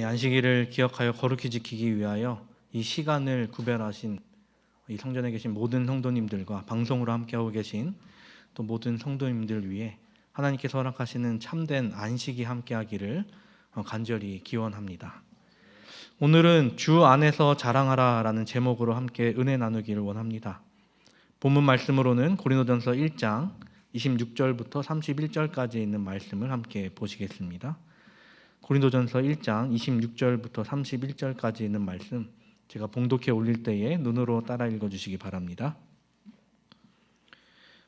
안식일을 기억하여 거룩히 지키기 위하여 이 시간을 구별하신 이 성전에 계신 모든 성도님들과 방송으로 함께하고 계신 또 모든 성도님들 위해 하나님께서 허락하시는 참된 안식이 함께하기를 간절히 기원합니다. 오늘은 주 안에서 자랑하라 라는 제목으로 함께 은혜 나누기를 원합니다. 본문 말씀으로는 고린도전서 1장 26절부터 31절까지 있는 말씀을 함께 보시겠습니다. 고린도전서 1장 26절부터 31절까지 있는 말씀, 제가 봉독해 올릴 때에 눈으로 따라 읽어주시기 바랍니다.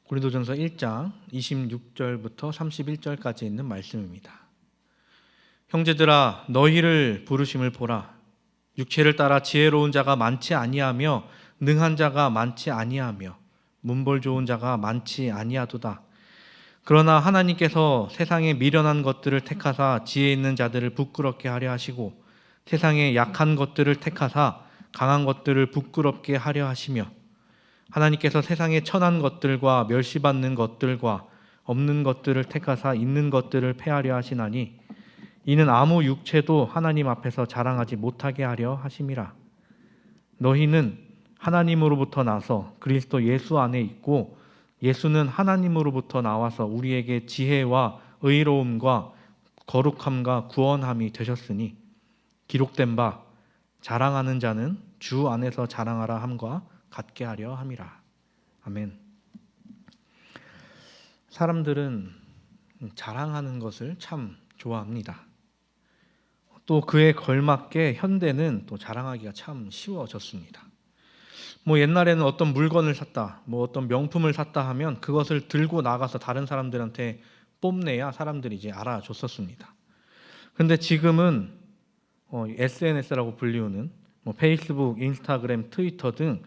고린도전서 1장 26절부터 31절까지 있는 말씀입니다. 형제들아, 너희를 부르심을 보라. 육체를 따라 지혜로운 자가 많지 아니하며 능한 자가 많지 아니하며 문벌 좋은 자가 많지 아니하도다. 그러나 하나님께서 세상에 미련한 것들을 택하사 지혜 있는 자들을 부끄럽게 하려 하시고 세상에 약한 것들을 택하사 강한 것들을 부끄럽게 하려 하시며 하나님께서 세상에 천한 것들과 멸시받는 것들과 없는 것들을 택하사 있는 것들을 패하려 하시나니 이는 아무 육체도 하나님 앞에서 자랑하지 못하게 하려 하심이라. 너희는 하나님으로부터 나서 그리스도 예수 안에 있고 예수는 하나님으로부터 나와서 우리에게 지혜와 의로움과 거룩함과 구원함이 되셨으니 기록된 바 자랑하는 자는 주 안에서 자랑하라 함과 같게 하려 함이라. 아멘. 사람들은 자랑하는 것을 참 좋아합니다. 또 그에 걸맞게 현대는 또 자랑하기가 참 쉬워졌습니다. 옛날에는 어떤 물건을 샀다, 어떤 명품을 샀다 하면 그것을 들고 나가서 다른 사람들한테 뽐내야 사람들이 이제 알아줬었습니다. 그런데 지금은 SNS라고 불리우는 페이스북, 인스타그램, 트위터 등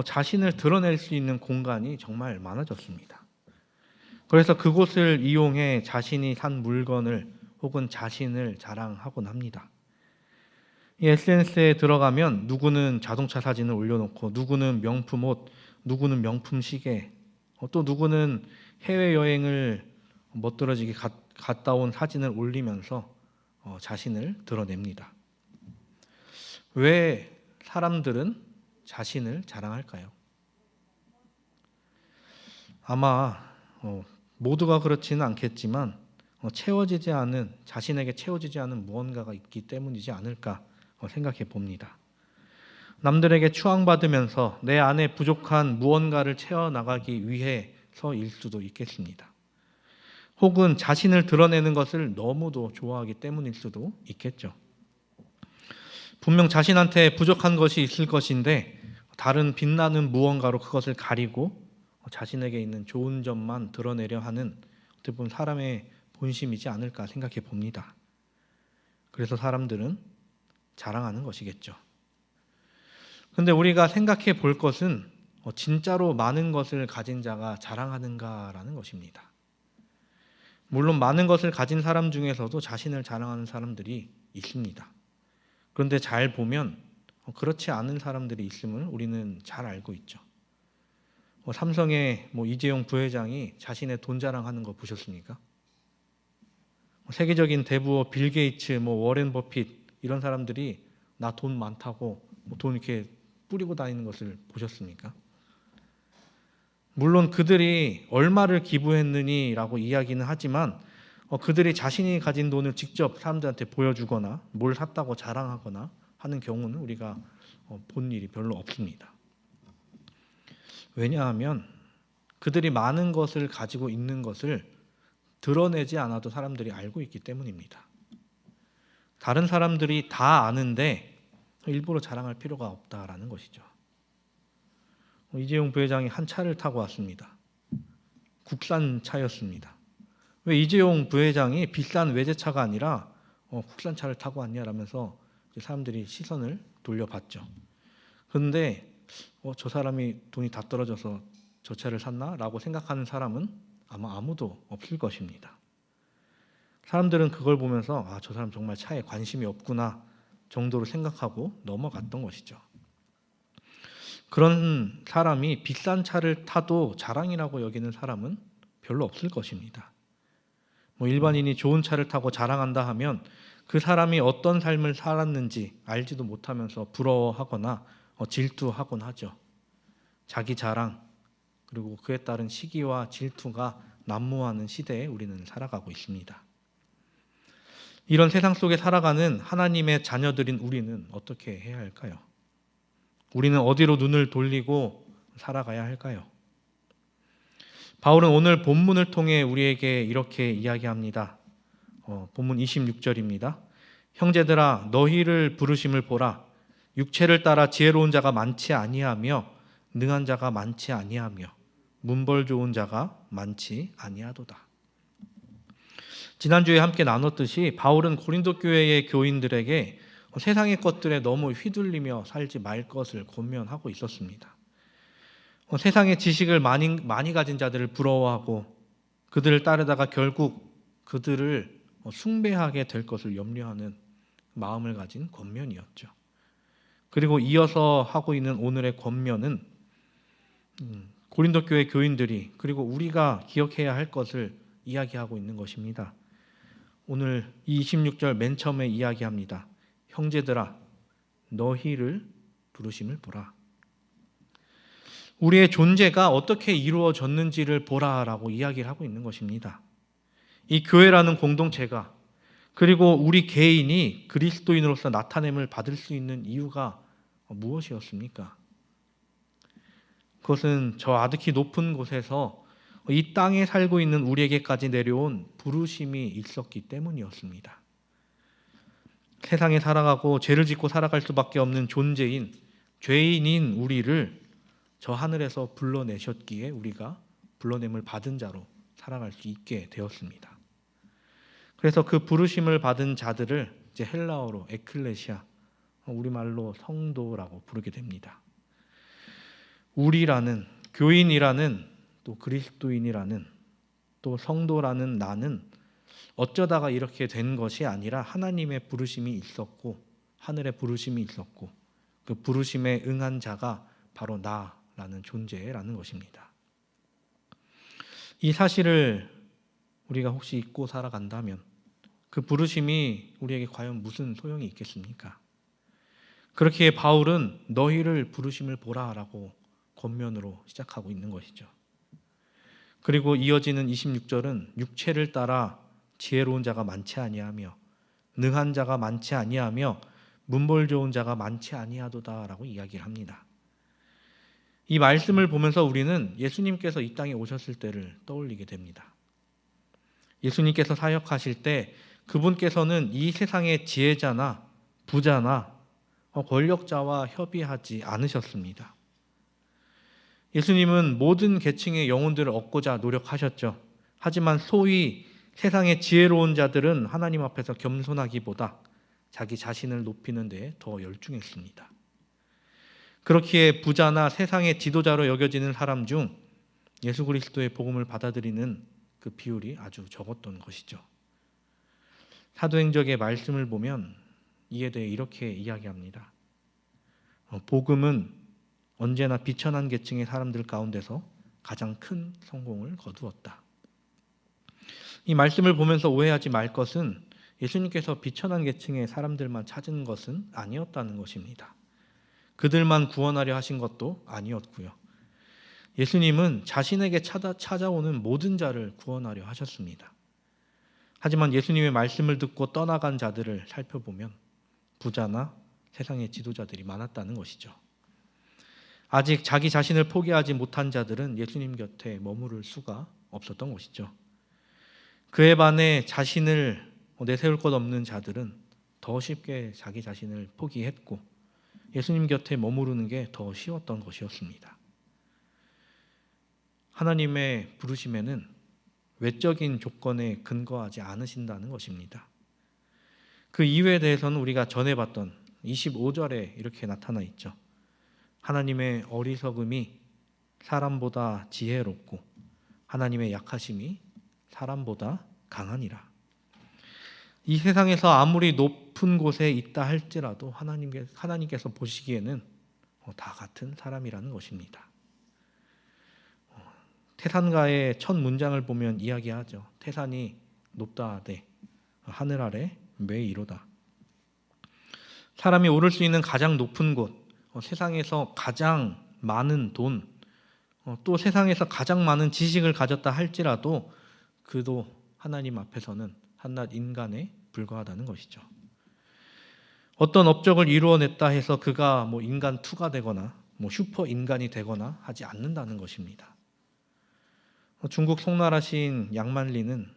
자신을 드러낼 수 있는 공간이 정말 많아졌습니다. 그래서 그곳을 이용해 자신이 산 물건을 혹은 자신을 자랑하곤 합니다. 이 SNS에 들어가면 누구는 자동차 사진을 올려놓고 누구는 명품 옷, 누구는 명품 시계, 또 누구는 해외여행을 멋들어지게 갔다 온 사진을 올리면서 자신을 드러냅니다. 왜 사람들은 자신을 자랑할까요? 아마 모두가 그렇지는 않겠지만 자신에게 채워지지 않은 무언가가 있기 때문이지 않을까 생각해 봅니다. 남들에게 추앙받으면서 내 안에 부족한 무언가를 채워나가기 위해서일 수도 있겠습니다. 혹은 자신을 드러내는 것을 너무도 좋아하기 때문일 수도 있겠죠. 분명 자신한테 부족한 것이 있을 것인데 다른 빛나는 무언가로 그것을 가리고 자신에게 있는 좋은 점만 드러내려 하는 어떻게 보면 사람의 본심이지 않을까 생각해 봅니다. 그래서 사람들은 자랑하는 것이겠죠. 그런데 우리가 생각해 볼 것은 진짜로 많은 것을 가진 자가 자랑하는가라는 것입니다. 물론 많은 것을 가진 사람 중에서도 자신을 자랑하는 사람들이 있습니다. 그런데 잘 보면 그렇지 않은 사람들이 있음을 우리는 잘 알고 있죠. 삼성의 이재용 부회장이 자신의 돈 자랑하는 거 보셨습니까? 세계적인 대부업 빌 게이츠, 워렌 버핏 이런 사람들이 나 돈 많다고 돈 이렇게 뿌리고 다니는 것을 보셨습니까? 물론 그들이 얼마를 기부했느니라고 이야기는 하지만 그들이 자신이 가진 돈을 직접 사람들한테 보여주거나 뭘 샀다고 자랑하거나 하는 경우는 우리가 본 일이 별로 없습니다. 왜냐하면 그들이 많은 것을 가지고 있는 것을 드러내지 않아도 사람들이 알고 있기 때문입니다. 다른 사람들이 다 아는데 일부러 자랑할 필요가 없다라는 것이죠. 이재용 부회장이 한 차를 타고 왔습니다. 국산 차였습니다. 왜 이재용 부회장이 비싼 외제차가 아니라 국산 차를 타고 왔냐라면서 사람들이 시선을 돌려봤죠. 그런데 저 사람이 돈이 다 떨어져서 저 차를 샀나? 라고 생각하는 사람은 아마 아무도 없을 것입니다. 사람들은 그걸 보면서 저 사람 정말 차에 관심이 없구나 정도로 생각하고 넘어갔던 것이죠. 그런 사람이 비싼 차를 타도 자랑이라고 여기는 사람은 별로 없을 것입니다. 일반인이 좋은 차를 타고 자랑한다 하면 그 사람이 어떤 삶을 살았는지 알지도 못하면서 부러워하거나 질투하곤 하죠. 자기 자랑 그리고 그에 따른 시기와 질투가 난무하는 시대에 우리는 살아가고 있습니다. 이런 세상 속에 살아가는 하나님의 자녀들인 우리는 어떻게 해야 할까요? 우리는 어디로 눈을 돌리고 살아가야 할까요? 바울은 오늘 본문을 통해 우리에게 이렇게 이야기합니다. 본문 26절입니다. 형제들아 너희를 부르심을 보라. 육체를 따라 지혜로운 자가 많지 아니하며 능한 자가 많지 아니하며 문벌 좋은 자가 많지 아니하도다. 지난주에 함께 나눴듯이 바울은 고린도 교회의 교인들에게 세상의 것들에 너무 휘둘리며 살지 말 것을 권면하고 있었습니다. 세상의 지식을 많이 가진 자들을 부러워하고 그들을 따르다가 결국 그들을 숭배하게 될 것을 염려하는 마음을 가진 권면이었죠. 그리고 이어서 하고 있는 오늘의 권면은 고린도 교회 교인들이 그리고 우리가 기억해야 할 것을 이야기하고 있는 것입니다. 오늘 26절 맨 처음에 이야기합니다. 형제들아 너희를 부르심을 보라. 우리의 존재가 어떻게 이루어졌는지를 보라라고 이야기를 하고 있는 것입니다. 이 교회라는 공동체가 그리고 우리 개인이 그리스도인으로서 나타냄을 받을 수 있는 이유가 무엇이었습니까? 그것은 저 아득히 높은 곳에서 이 땅에 살고 있는 우리에게까지 내려온 부르심이 있었기 때문이었습니다. 세상에 살아가고 죄를 짓고 살아갈 수밖에 없는 존재인 죄인인 우리를 저 하늘에서 불러내셨기에 우리가 불러냄을 받은 자로 살아갈 수 있게 되었습니다. 그래서 그 부르심을 받은 자들을 이제 헬라어로 에클레시아, 우리말로 성도라고 부르게 됩니다. 우리라는 교인이라는 또 그리스도인이라는 또 성도라는 나는 어쩌다가 이렇게 된 것이 아니라 하나님의 부르심이 있었고 하늘의 부르심이 있었고 그 부르심에 응한 자가 바로 나라는 존재라는 것입니다. 이 사실을 우리가 혹시 잊고 살아간다면 그 부르심이 우리에게 과연 무슨 소용이 있겠습니까? 그렇기에 바울은 너희를 부르심을 보라라고 권면으로 시작하고 있는 것이죠. 그리고 이어지는 26절은 육체를 따라 지혜로운 자가 많지 아니하며 능한 자가 많지 아니하며 문벌 좋은 자가 많지 아니하도다라고 이야기를 합니다. 이 말씀을 보면서 우리는 예수님께서 이 땅에 오셨을 때를 떠올리게 됩니다. 예수님께서 사역하실 때 그분께서는 이 세상의 지혜자나 부자나 권력자와 협의하지 않으셨습니다. 예수님은 모든 계층의 영혼들을 얻고자 노력하셨죠. 하지만 소위 세상의 지혜로운 자들은 하나님 앞에서 겸손하기보다 자기 자신을 높이는 데 더 열중했습니다. 그렇기에 부자나 세상의 지도자로 여겨지는 사람 중 예수 그리스도의 복음을 받아들이는 그 비율이 아주 적었던 것이죠. 사도행전의 말씀을 보면 이에 대해 이렇게 이야기합니다. 복음은 언제나 비천한 계층의 사람들 가운데서 가장 큰 성공을 거두었다. 이 말씀을 보면서 오해하지 말 것은 예수님께서 비천한 계층의 사람들만 찾은 것은 아니었다는 것입니다. 그들만 구원하려 하신 것도 아니었고요. 예수님은 자신에게 찾아오는 모든 자를 구원하려 하셨습니다. 하지만 예수님의 말씀을 듣고 떠나간 자들을 살펴보면 부자나 세상의 지도자들이 많았다는 것이죠. 아직 자기 자신을 포기하지 못한 자들은 예수님 곁에 머무를 수가 없었던 것이죠. 그에 반해 자신을 내세울 것 없는 자들은 더 쉽게 자기 자신을 포기했고 예수님 곁에 머무르는 게 더 쉬웠던 것이었습니다. 하나님의 부르심에는 외적인 조건에 근거하지 않으신다는 것입니다. 그 이유에 대해서는 우리가 전에 봤던 25절에 이렇게 나타나 있죠. 하나님의 어리석음이 사람보다 지혜롭고 하나님의 약하심이 사람보다 강하니라. 이 세상에서 아무리 높은 곳에 있다 할지라도 하나님께서 보시기에는 다 같은 사람이라는 것입니다. 태산가의 첫 문장을 보면 이야기하죠. 태산이 높다 하되 하늘 아래 매 이로다. 사람이 오를 수 있는 가장 높은 곳, 세상에서 가장 많은 돈, 또 세상에서 가장 많은 지식을 가졌다 할지라도 그도 하나님 앞에서는 한낱 인간에 불과하다는 것이죠. 어떤 업적을 이루어냈다 해서 그가 인간 2가 되거나 슈퍼 인간이 되거나 하지 않는다는 것입니다. 중국 송나라 시인 양만리는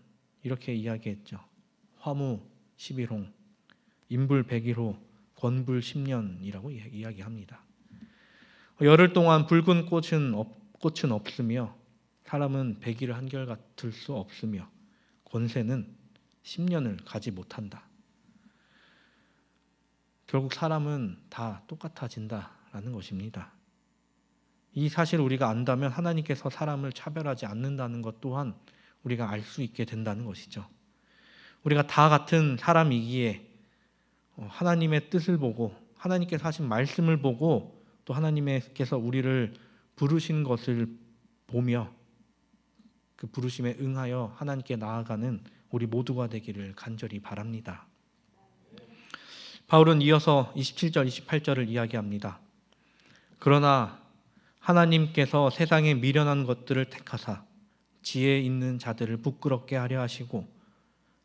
이렇게 이야기했죠. 화무 11홍, 인불 101호, 권불 10년이라고 이야기합니다. 열흘 동안 붉은 꽃은 없으며 사람은 100일을 한결같을 수 없으며 권세는 10년을 가지 못한다. 결국 사람은 다 똑같아진다라는 것입니다. 이 사실을 우리가 안다면 하나님께서 사람을 차별하지 않는다는 것 또한 우리가 알 수 있게 된다는 것이죠. 우리가 다 같은 사람이기에 하나님의 뜻을 보고 하나님께서 하신 말씀을 보고 또 하나님께서 우리를 부르신 것을 보며 그 부르심에 응하여 하나님께 나아가는 우리 모두가 되기를 간절히 바랍니다. 바울은 이어서 27절, 28절을 이야기합니다. 그러나 하나님께서 세상에 미련한 것들을 택하사 지혜 있는 자들을 부끄럽게 하려 하시고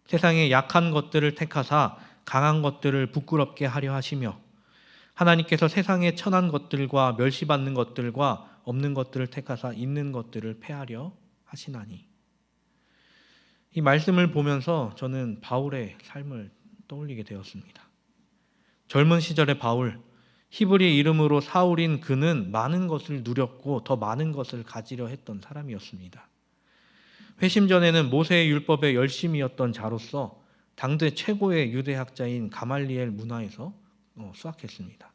세상에 약한 것들을 택하사 강한 것들을 부끄럽게 하려 하시며 하나님께서 세상에 천한 것들과 멸시받는 것들과 없는 것들을 택하사 있는 것들을 패하려 하시나니. 이 말씀을 보면서 저는 바울의 삶을 떠올리게 되었습니다. 젊은 시절의 바울, 히브리 이름으로 사울인 그는 많은 것을 누렸고 더 많은 것을 가지려 했던 사람이었습니다. 회심 전에는 모세의 율법에 열심이었던 자로서 당대 최고의 유대학자인 가말리엘 문화에서 수학했습니다.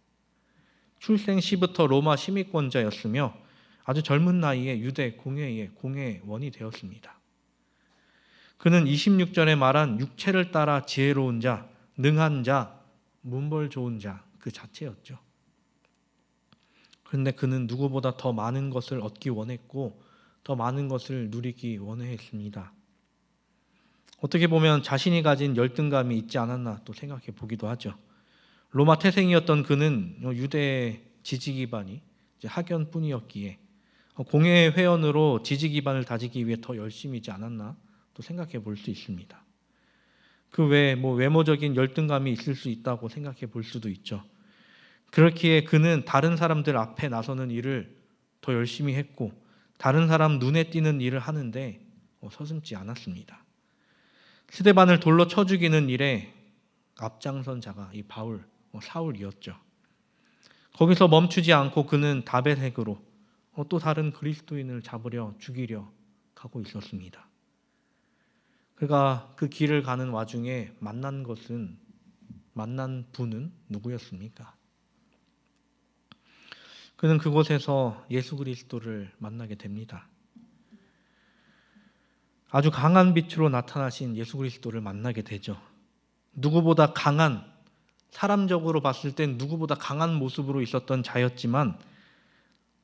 출생 시부터 로마 시민권자였으며 아주 젊은 나이에 유대 공회의 공회원이 되었습니다. 그는 26절에 말한 육체를 따라 지혜로운 자, 능한 자, 문벌 좋은 자 그 자체였죠. 그런데 그는 누구보다 더 많은 것을 얻기 원했고 더 많은 것을 누리기 원했습니다. 어떻게 보면 자신이 가진 열등감이 있지 않았나 또 생각해 보기도 하죠. 로마 태생이었던 그는 유대 지지 기반이 학연뿐이었기에 공회 회원으로 지지 기반을 다지기 위해 더 열심이지 않았나 또 생각해 볼 수 있습니다. 그 외에 외모적인 열등감이 있을 수 있다고 생각해 볼 수도 있죠. 그렇기에 그는 다른 사람들 앞에 나서는 일을 더 열심히 했고 다른 사람 눈에 띄는 일을 하는데 서슴지 않았습니다. 스데반을 돌로 쳐 죽이는 일에 앞장선 자가 이 바울, 사울이었죠. 거기서 멈추지 않고 그는 다벳핵으로 또 다른 그리스도인을 잡으려 죽이려 가고 있었습니다. 그가 그 길을 가는 와중에 만난 분은 누구였습니까? 그는 그곳에서 예수 그리스도를 만나게 됩니다. 아주 강한 빛으로 나타나신 예수 그리스도를 만나게 되죠. 누구보다 강한, 사람적으로 봤을 땐 누구보다 강한 모습으로 있었던 자였지만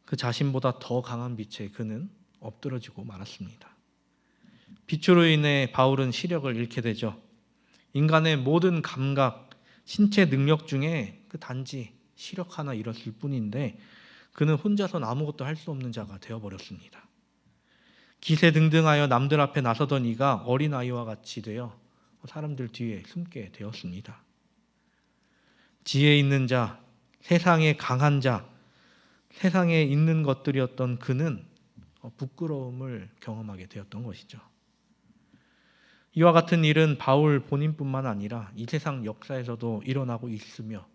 그 자신보다 더 강한 빛에 그는 엎드러지고 말았습니다. 빛으로 인해 바울은 시력을 잃게 되죠. 인간의 모든 감각, 신체 능력 중에 그 단지 시력 하나 잃었을 뿐인데 그는 혼자선 아무것도 할 수 없는 자가 되어버렸습니다. 기세등등하여 남들 앞에 나서던 이가 어린아이와 같이 되어 사람들 뒤에 숨게 되었습니다. 지혜 있는 자, 세상에 강한 자, 세상에 있는 것들이었던 그는 부끄러움을 경험하게 되었던 것이죠. 이와 같은 일은 바울 본인뿐만 아니라 이 세상 역사에서도 일어나고 있으며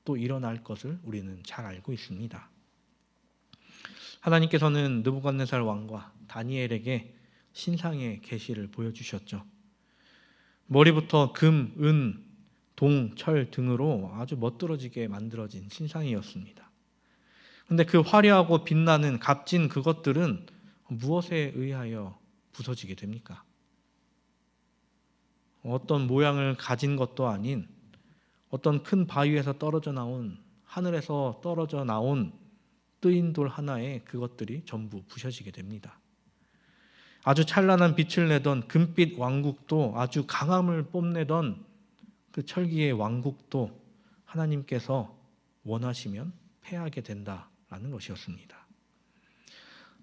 또 일어날 것을 우리는 잘 알고 있습니다. 하나님께서는 느부갓네살 왕과 다니엘에게 신상의 계시를 보여주셨죠. 머리부터 금, 은, 동, 철 등으로 아주 멋들어지게 만들어진 신상이었습니다. 그런데 그 화려하고 빛나는 값진 그것들은 무엇에 의하여 부서지게 됩니까? 어떤 모양을 가진 것도 아닌 어떤 큰 바위에서 떨어져 나온, 하늘에서 떨어져 나온 뜨인 돌 하나에 그것들이 전부 부셔지게 됩니다. 아주 찬란한 빛을 내던 금빛 왕국도, 아주 강함을 뽐내던 그 철기의 왕국도 하나님께서 원하시면 패하게 된다라는 것이었습니다.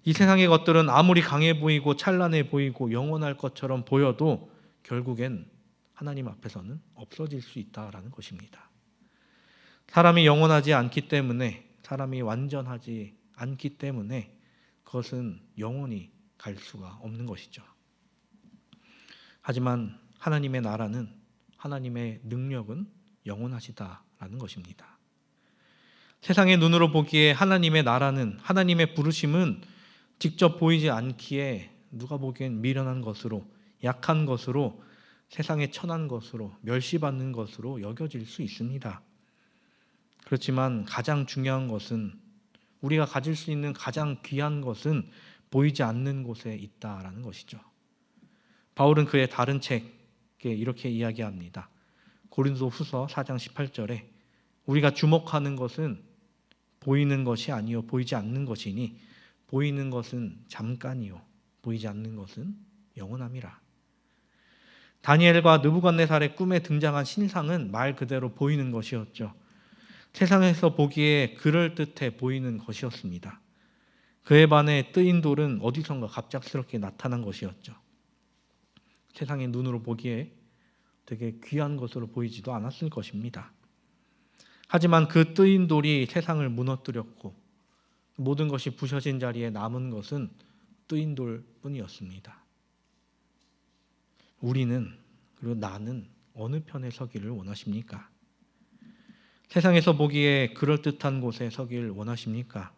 이 세상의 것들은 아무리 강해 보이고 찬란해 보이고 영원할 것처럼 보여도 결국엔 하나님 앞에서는 없어질 수 있다라는 것입니다. 사람이 영원하지 않기 때문에, 사람이 완전하지 않기 때문에 그것은 영원히 갈 수가 없는 것이죠. 하지만 하나님의 나라는, 하나님의 능력은 영원하시다라는 것입니다. 세상의 눈으로 보기에 하나님의 나라는, 하나님의 부르심은 직접 보이지 않기에 누가 보기엔 미련한 것으로, 약한 것으로, 세상에 천한 것으로, 멸시받는 것으로 여겨질 수 있습니다. 그렇지만 가장 중요한 것은, 우리가 가질 수 있는 가장 귀한 것은 보이지 않는 곳에 있다라는 것이죠. 바울은 그의 다른 책에 이렇게 이야기합니다. 고린도후서 4장 18절에 우리가 주목하는 것은 보이는 것이 아니요 보이지 않는 것이니 보이는 것은 잠깐이요 보이지 않는 것은 영원함이라. 다니엘과 느부갓네살의 꿈에 등장한 신상은 말 그대로 보이는 것이었죠. 세상에서 보기에 그럴듯해 보이는 것이었습니다. 그에 반해 뜨인 돌은 어디선가 갑작스럽게 나타난 것이었죠. 세상의 눈으로 보기에 되게 귀한 것으로 보이지도 않았을 것입니다. 하지만 그 뜨인 돌이 세상을 무너뜨렸고 모든 것이 부셔진 자리에 남은 것은 뜨인 돌뿐이었습니다. 우리는, 그리고 나는 어느 편에 서기를 원하십니까? 세상에서 보기에 그럴듯한 곳에 서기를 원하십니까?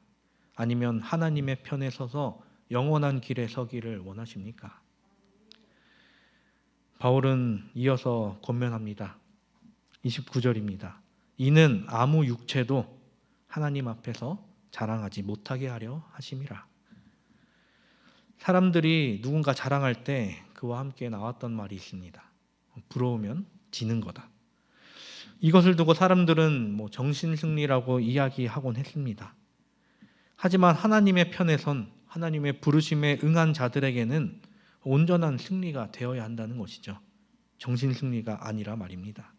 아니면 하나님의 편에 서서 영원한 길에 서기를 원하십니까? 바울은 이어서 권면합니다. 29절입니다. 이는 아무 육체도 하나님 앞에서 자랑하지 못하게 하려 하심이라. 사람들이 누군가 자랑할 때 그와 함께 나왔던 말이 있습니다. 부러우면 지는 거다. 이것을 두고 사람들은 정신승리라고 이야기하곤 했습니다. 하지만 하나님의 편에선, 하나님의 부르심에 응한 자들에게는 온전한 승리가 되어야 한다는 것이죠. 정신승리가 아니라 말입니다.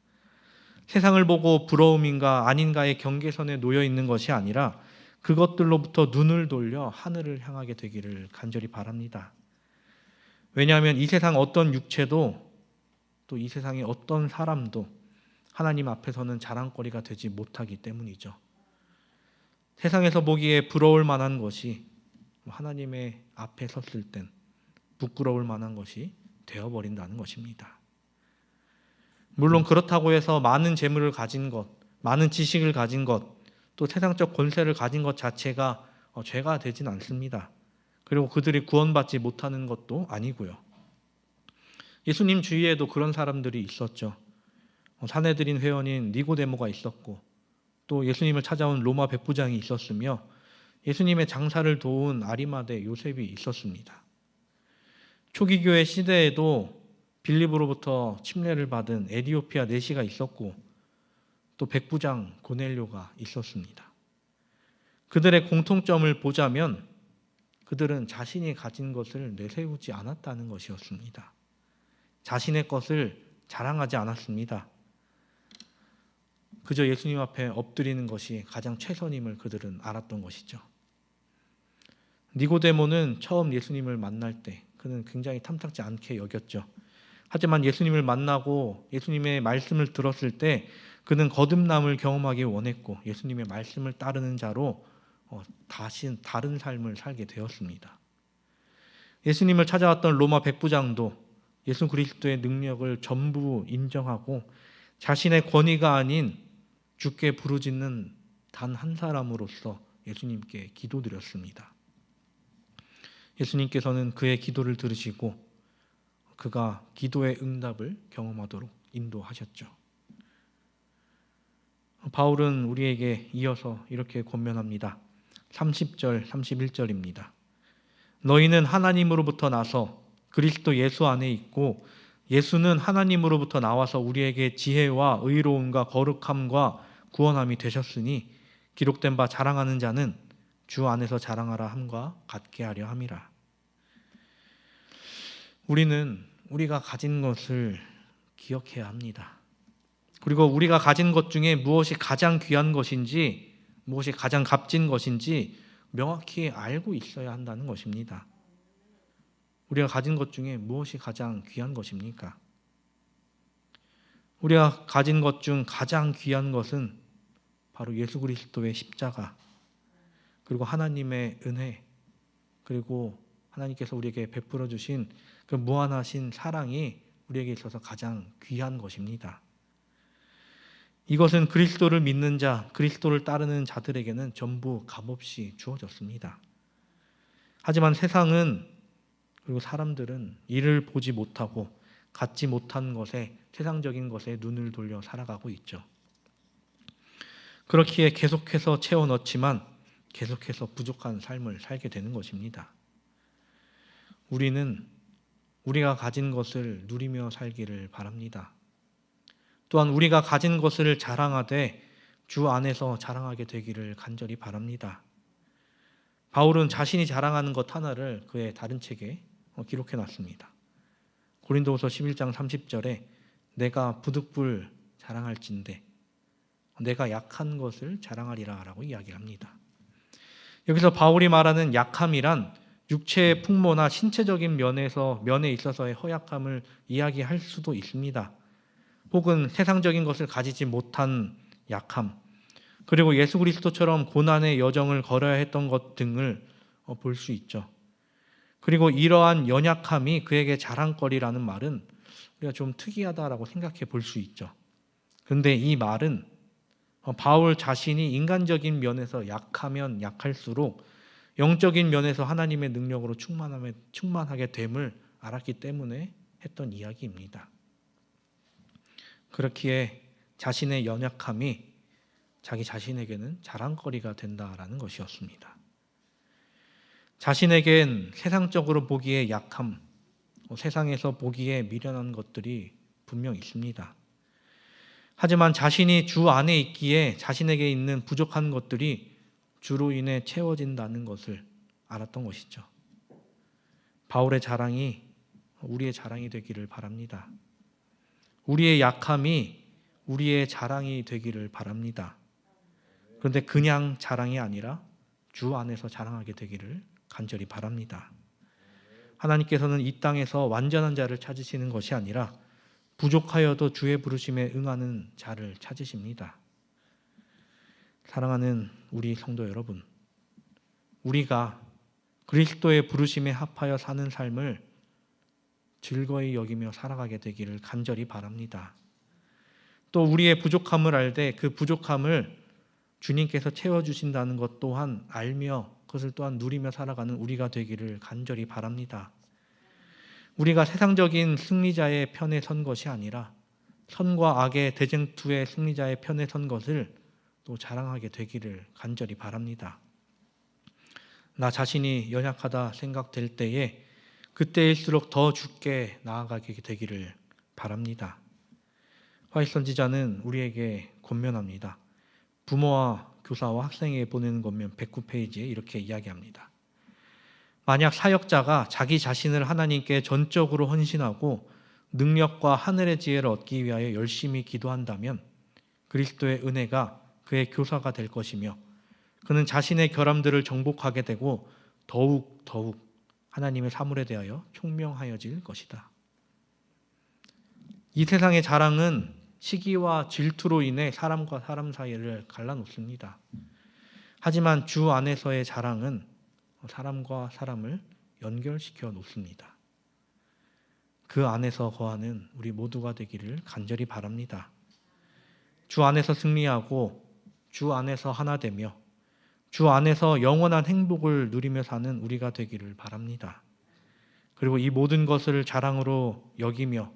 세상을 보고 부러움인가 아닌가의 경계선에 놓여 있는 것이 아니라 그것들로부터 눈을 돌려 하늘을 향하게 되기를 간절히 바랍니다. 왜냐하면 이 세상 어떤 육체도, 또 이 세상의 어떤 사람도 하나님 앞에서는 자랑거리가 되지 못하기 때문이죠. 세상에서 보기에 부러울 만한 것이 하나님의 앞에 섰을 땐 부끄러울 만한 것이 되어버린다는 것입니다. 물론 그렇다고 해서 많은 재물을 가진 것, 많은 지식을 가진 것, 또 세상적 권세를 가진 것 자체가 죄가 되진 않습니다. 그리고 그들이 구원받지 못하는 것도 아니고요. 예수님 주위에도 그런 사람들이 있었죠. 사내들인 회원인 니고데모가 있었고, 또 예수님을 찾아온 로마 백부장이 있었으며, 예수님의 장사를 도운 아리마대 요셉이 있었습니다. 초기 교회 시대에도 빌립으로부터 침례를 받은 에디오피아 내시가 있었고, 또 백부장 고넬료가 있었습니다. 그들의 공통점을 보자면 그들은 자신이 가진 것을 내세우지 않았다는 것이었습니다. 자신의 것을 자랑하지 않았습니다. 그저 예수님 앞에 엎드리는 것이 가장 최선임을 그들은 알았던 것이죠. 니고데모는 처음 예수님을 만날 때 그는 굉장히 탐탁지 않게 여겼죠. 하지만 예수님을 만나고 예수님의 말씀을 들었을 때 그는 거듭남을 경험하기 원했고 예수님의 말씀을 따르는 자로 다시 다른 삶을 살게 되었습니다. 예수님을 찾아왔던 로마 백부장도 예수 그리스도의 능력을 전부 인정하고 자신의 권위가 아닌 주께 부르짖는 단 한 사람으로서 예수님께 기도드렸습니다. 예수님께서는 그의 기도를 들으시고 그가 기도의 응답을 경험하도록 인도하셨죠. 바울은 우리에게 이어서 이렇게 권면합니다. 30절, 31절입니다. 너희는 하나님으로부터 나서 그리스도 예수 안에 있고 예수는 하나님으로부터 나와서 우리에게 지혜와 의로움과 거룩함과 구원함이 되셨으니 기록된 바 자랑하는 자는 주 안에서 자랑하라 함과 같게 하려 함이라. 우리는 우리가 가진 것을 기억해야 합니다. 그리고 우리가 가진 것 중에 무엇이 가장 귀한 것인지, 무엇이 가장 값진 것인지 명확히 알고 있어야 한다는 것입니다. 우리가 가진 것 중에 무엇이 가장 귀한 것입니까? 우리가 가진 것 중 가장 귀한 것은 바로 예수 그리스도의 십자가, 그리고 하나님의 은혜, 그리고 하나님께서 우리에게 베풀어 주신 그 무한하신 사랑이 우리에게 있어서 가장 귀한 것입니다. 이것은 그리스도를 믿는 자, 그리스도를 따르는 자들에게는 전부 값없이 주어졌습니다. 하지만 세상은, 그리고 사람들은 이를 보지 못하고 갖지 못한 것에, 세상적인 것에 눈을 돌려 살아가고 있죠. 그렇기에 계속해서 채워 넣지만 계속해서 부족한 삶을 살게 되는 것입니다. 우리는 우리가 가진 것을 누리며 살기를 바랍니다. 또한 우리가 가진 것을 자랑하되 주 안에서 자랑하게 되기를 간절히 바랍니다. 바울은 자신이 자랑하는 것 하나를 그의 다른 책에 기록해 놨습니다. 고린도후서 11장 30절에 내가 부득불 자랑할진대 내가 약한 것을 자랑하리라 라고 이야기합니다. 여기서 바울이 말하는 약함이란 육체의 풍모나 신체적인 면에 있어서의 허약함을 이야기할 수도 있습니다. 혹은 세상적인 것을 가지지 못한 약함, 그리고 예수 그리스도처럼 고난의 여정을 걸어야 했던 것 등을 볼 수 있죠. 그리고 이러한 연약함이 그에게 자랑거리라는 말은 우리가 좀 특이하다라고 생각해 볼 수 있죠. 그런데 이 말은 바울 자신이 인간적인 면에서 약하면 약할수록 영적인 면에서 하나님의 능력으로 충만하게 됨을 알았기 때문에 했던 이야기입니다. 그렇기에 자신의 연약함이 자기 자신에게는 자랑거리가 된다라는 것이었습니다. 자신에겐 세상적으로 보기에 약함, 세상에서 보기에 미련한 것들이 분명 있습니다. 하지만 자신이 주 안에 있기에 자신에게 있는 부족한 것들이 주로 인해 채워진다는 것을 알았던 것이죠. 바울의 자랑이 우리의 자랑이 되기를 바랍니다. 우리의 약함이 우리의 자랑이 되기를 바랍니다. 그런데 그냥 자랑이 아니라 주 안에서 자랑하게 되기를 간절히 바랍니다. 하나님께서는 이 땅에서 완전한 자를 찾으시는 것이 아니라 부족하여도 주의 부르심에 응하는 자를 찾으십니다. 사랑하는 우리 성도 여러분, 우리가 그리스도의 부르심에 합하여 사는 삶을 즐거이 여기며 살아가게 되기를 간절히 바랍니다. 또 우리의 부족함을 알되 그 부족함을 주님께서 채워주신다는 것 또한 알며 그것을 또한 누리며 살아가는 우리가 되기를 간절히 바랍니다. 우리가 세상적인 승리자의 편에 선 것이 아니라 선과 악의 대쟁투의 승리자의 편에 선 것을 또 자랑하게 되기를 간절히 바랍니다. 나 자신이 연약하다 생각될 때에 그때일수록 더 주께 나아가게 되기를 바랍니다. 화이트 선지자는 우리에게 권면합니다. 부모와 교사와 학생에게 보내는 권면 109페이지에 이렇게 이야기합니다. 만약 사역자가 자기 자신을 하나님께 전적으로 헌신하고 능력과 하늘의 지혜를 얻기 위하여 열심히 기도한다면 그리스도의 은혜가 그의 교사가 될 것이며 그는 자신의 결함들을 정복하게 되고 더욱 하나님의 사물에 대하여 총명하여질 것이다. 이 세상의 자랑은 시기와 질투로 인해 사람과 사람 사이를 갈라놓습니다. 하지만 주 안에서의 자랑은 사람과 사람을 연결시켜 놓습니다. 그 안에서 거하는 우리 모두가 되기를 간절히 바랍니다. 주 안에서 승리하고 주 안에서 하나 되며 주 안에서 영원한 행복을 누리며 사는 우리가 되기를 바랍니다. 그리고 이 모든 것을 자랑으로 여기며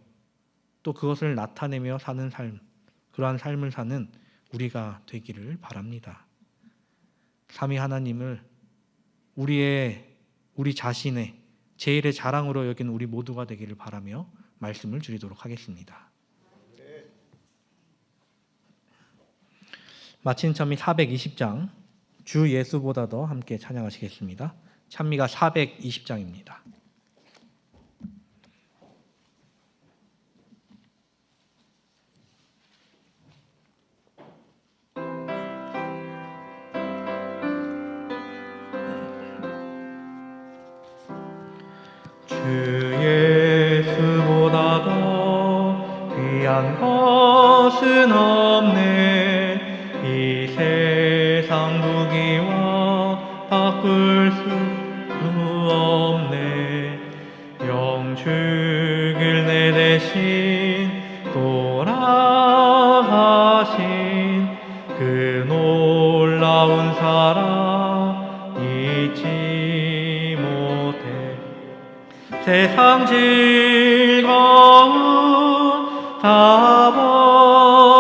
또 그것을 나타내며 사는 삶, 그러한 삶을 사는 우리가 되기를 바랍니다. 삼위 하나님을 우리 자신의 제일의 자랑으로 여기는 우리 모두가 되기를 바라며 말씀을 드리도록 하겠습니다. 마친 찬미 420장 주 예수보다 더 함께 찬양하시겠습니다. 찬미가 420장입니다. 것은 없네. 이 세상 무기와 바꿀 수 없네. 영 죽일 내 대신 돌아가신 그 놀라운 사랑 잊지 못해. 세상 즐거움 다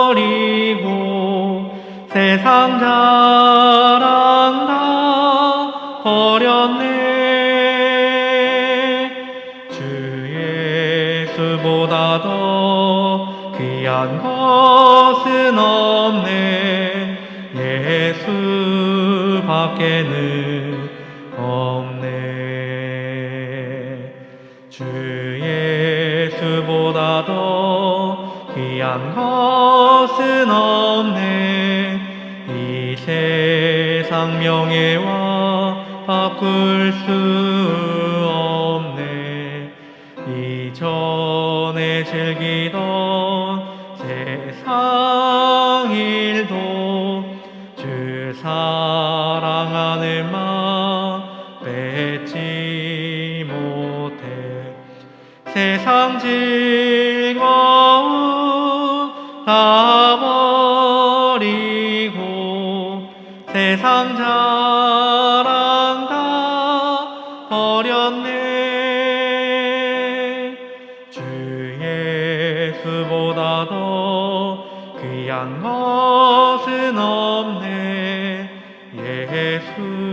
버리고 세상 자랑 다 버렸네. 주 예수보다 더 귀한 것은 없네. 예수밖에는 없네. 주 예수보다 더 귀한 것은 없네. 이 세상 명예와 바꿀 수 없네. 이전에 즐기던 세상 일도 주 사랑하는 마음 뺏지 못해. 세상 즐거움 다 버리고 세상 자랑 다 버렸네. 주 예수보다 더 귀한 것은 없네. 예수밖에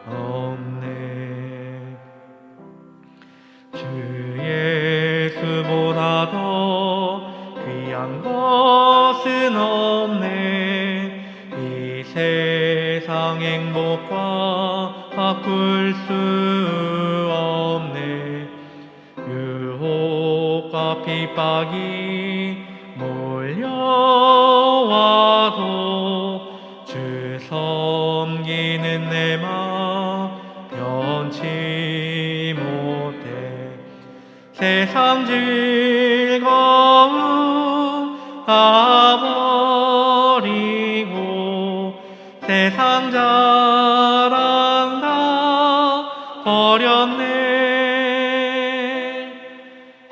없네. 주 예수보다 더 귀한 것은 없네. 이 세상 행복과 바꿀 수 없네. 유혹과 핍박이 몰려와도 주 섬기는 내 마음 변치 못해. 세상 즐거움 다 버리고 세상 자랑 다 버렸네.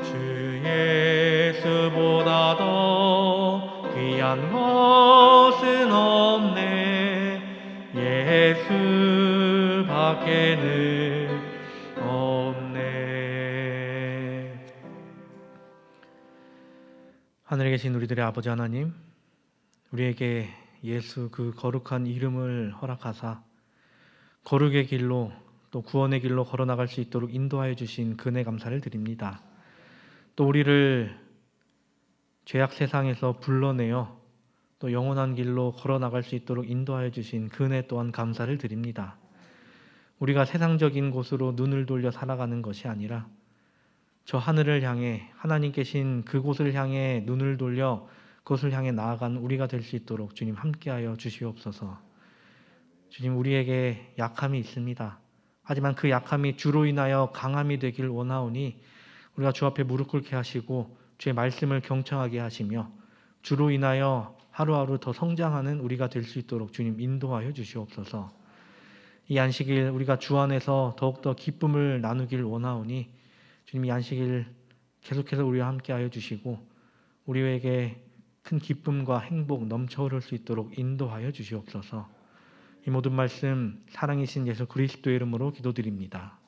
주 예수보다 더 귀한 것은 없네. 예수밖에는 없네. 하늘에 계신 우리들의 아버지 하나님, 우리에게 예수 그 거룩한 이름을 허락하사 거룩의 길로 또 구원의 길로 걸어나갈 수 있도록 인도하여 주신 그 은혜 감사를 드립니다. 또 우리를 죄악 세상에서 불러내어 또 영원한 길로 걸어나갈 수 있도록 인도하여 주신 그 은혜 또한 감사를 드립니다. 우리가 세상적인 곳으로 눈을 돌려 살아가는 것이 아니라 저 하늘을 향해 하나님 계신 그곳을 향해 눈을 돌려 그것을 향해 나아간 우리가 될 수 있도록 주님 함께하여 주시옵소서. 주님, 우리에게 약함이 있습니다. 하지만 그 약함이 주로 인하여 강함이 되길 원하오니 우리가 주 앞에 무릎 꿇게 하시고 주의 말씀을 경청하게 하시며 주로 인하여 하루하루 더 성장하는 우리가 될 수 있도록 주님 인도하여 주시옵소서. 이 안식일 우리가 주 안에서 더욱더 기쁨을 나누길 원하오니 주님, 이 안식일 계속해서 우리와 함께하여 주시고 우리에게 큰 기쁨과 행복 넘쳐 흐를 수 있도록 인도하여 주시옵소서. 이 모든 말씀 사랑이신 예수 그리스도의 이름으로 기도드립니다.